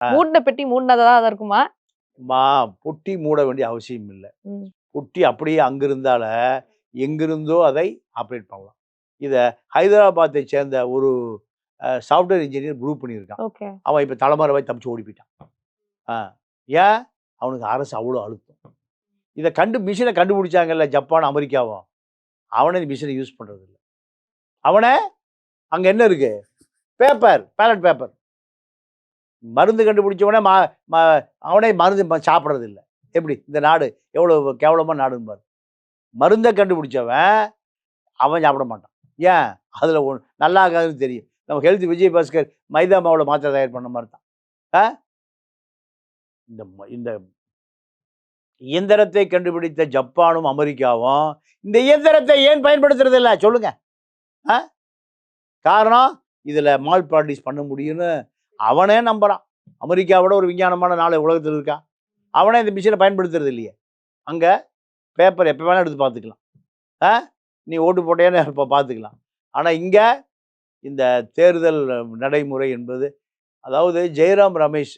மூடின பெட்டி மூடினதா தான் இருக்குமா? பொட்டி மூட வேண்டிய அவசியம் இல்ல. ம். பொட்டி அப்படியே அங்க இருந்தால, எங்கிருந்தோ அதை ஆப்பரேட் பண்ணலாம். இத ஹைதராபாத்தை சேர்ந்த ஒரு சாஃப்ட்வேர் இன்ஜினியர் ப்ரூவ் பண்ணியிருக்கான். ஓகே. அவன் இப்ப தலைமறைவாய் தப்பிச்சு ஓடி போயிட்டான். ஆ. ஏன்? அவனுக்கு அரசு அவ்வளோ அழுத்தம். இத மிஷின கண்டுபிடிச்சாங்கல்ல ஜப்பான், அமெரிக்காவும். அவனே இந்த மிஷின யூஸ் பண்றது இல்ல. அவனே அங்க என்ன இருக்கு? Ballot paper. மருந்து கண்டுபிடிச்சவனே அவனே மருந்து சாப்பிடுறது இல்ல. எப்படி? இந்த நாடு எவ்வளவு கேவலமான நாடுன்னு பாரு. மருந்த கண்டுபிடிச்சவன் அவன் சாப்பிட மாட்டான். ஏன்? அதுல நல்லா இருக்காதுன்னு தெரியும். நம்ம ஹெல்த் விஜயபாஸ்கர் மைதா மாவுல மாத்திரை தயார் பண்ண மாதிரி தான். இந்த இந்த இயந்திரத்தை கண்டுபிடித்த ஜப்பானும் அமெரிக்காவும் இந்த இயந்திரத்தை ஏன் பயன்படுத்துறது இல்ல சொல்லுங்க? காரணம் இதுல மால் ப்ராக்டிஸ் பண்ண முடியும்னு அவனே நம்புறான். அமெரிக்காவோட ஒரு விஞ்ஞானமான நாளை உலகத்தில் இருக்கா. அவனே இந்த மிஷினை பயன்படுத்துறது இல்லையே. அங்க பேப்பர் எப்போ வேணாலும் எடுத்து பார்த்துக்கலாம். நீ ஓட்டு போட்டேன்னு இப்போ பார்த்துக்கலாம். ஆனால் இங்கே இந்த தேர்தல் நடைமுறை என்பது, அதாவது ஜெயராம் ரமேஷ்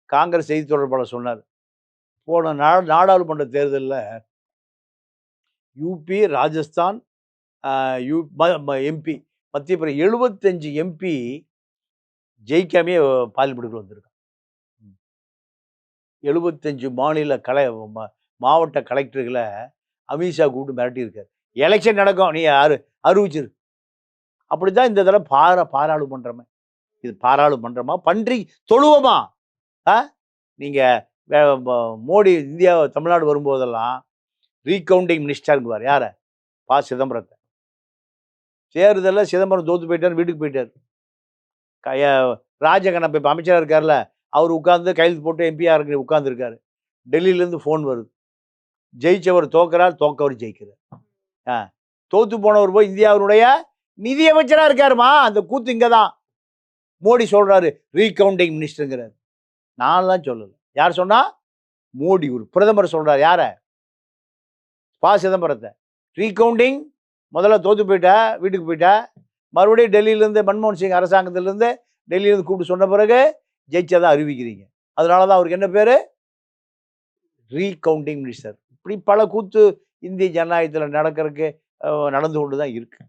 காங்கிரஸ் செய்தி தொடர்பாளர் சொன்னார், போன நாடாளுமன்ற தேர்தலில் யூபி, ராஜஸ்தான், எம்பி, மத்திய பிரதேச 75 எம்பி ஜெயிக்காமே பார்லிமெண்ட்டுக்கு வந்திருக்கான். 75 மாநில மாவட்ட கலெக்டர்களை அமித்ஷா கூப்பிட்டு மிரட்டியிருக்காரு. எலெக்ஷன் நடக்கும், நீ அறிவிச்சிரு. அப்படிதான் இந்த தடவை பாராளுமன்றமே. இது பாராளுமன்றமா பன்றி தொழுவமா? நீங்க மோடி இந்தியா தமிழ்நாடு வரும்போதெல்லாம் ரீகவுண்டிங் மினிஸ்டர்ங்குவார். யார? சிதம்பரத்தை. தேர்தலில் சிதம்பரம் தோத்து போயிட்டார், வீட்டுக்கு போயிட்டார். ராஜகண்ணப்ப இப்போ அமைச்சராக இருக்கார்ல, அவர் உட்கார்ந்து கையெழுத்து போட்டு எம்பியா இருக்கு உட்கார்ந்துருக்காரு. டெல்லியிலேருந்து ஃபோன் வருது, ஜெயிச்சவர் தோக்கவர் ஜெயிக்கிறார். தோத்து போனவர் போய் இந்தியாவினுடைய நிதி அமைச்சராக இருக்காருமா. அந்த கூத்து இங்கே தான். மோடி சொல்றாரு ரீகவுண்டிங் மினிஸ்டருங்கிறார். நான் தான் சொல்லல. யார் சொன்னா? மோடி ஒரு பிரதமர் சொல்றாரு. யார? சிதம்பரத்தை. ரீகவுண்டிங், முதல்ல தோத்து போயிட்டா, வீட்டுக்கு போயிட்டா, மறுபடியும் டெல்லியிலேருந்து மன்மோகன் சிங் அரசாங்கத்திலேருந்து டெல்லியிலேருந்து கூப்பிட்டு சொன்ன பிறகு ஜெயிச்சதான் அறிவிக்கிறீங்க. அதனால தான் அவருக்கு என்ன பேரு? Recounting minister. இப்படி பல கூத்து இந்திய ஜனநாயகத்தில் நடக்கிறதுக்கு நடந்து கொண்டு தான் இருக்கு.